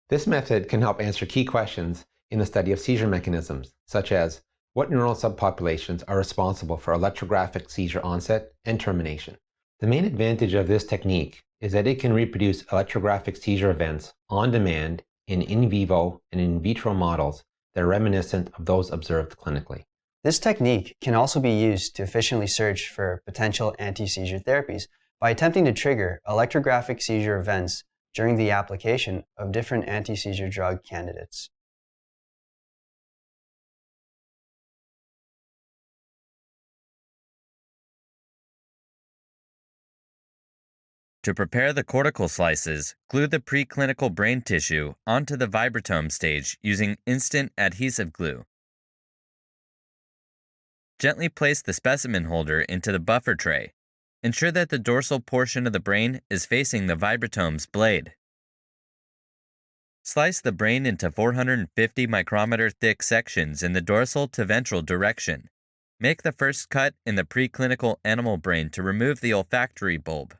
This method can help answer key questions in the study of seizure mechanisms, such as what neural subpopulations are responsible for electrographic seizure onset and termination. The main advantage of this technique is that it can reproduce electrographic seizure events on demand in vivo and in vitro models that are reminiscent of those observed clinically. This technique can also be used to efficiently search for potential anti-seizure therapies by attempting to trigger electrographic seizure events during the application of different anti-seizure drug candidates. To prepare the cortical slices, glue the preclinical brain tissue onto the vibratome stage using instant adhesive glue. Gently place the specimen holder into the buffer tray. Ensure that the dorsal portion of the brain is facing the vibratome's blade. Slice the brain into 450 micrometer thick sections in the dorsal to ventral direction. Make the first cut in the preclinical animal brain to remove the olfactory bulb.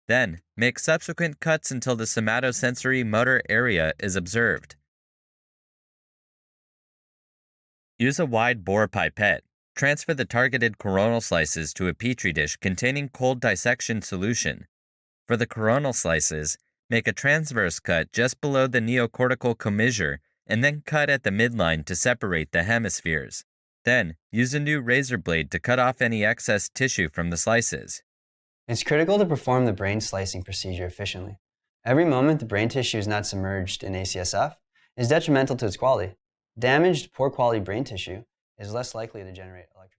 Then, make subsequent cuts until the somatosensory motor area is observed. Use a wide-bore pipette. Transfer the targeted coronal slices to a petri dish containing cold dissection solution. For the coronal slices, make a transverse cut just below the neocortical commissure and then cut at the midline to separate the hemispheres. Then, use a new razor blade to cut off any excess tissue from the slices. It's critical to perform the brain slicing procedure efficiently. Every moment the brain tissue is not submerged in ACSF is detrimental to its quality. Damaged, poor quality brain tissue is less likely to generate electrical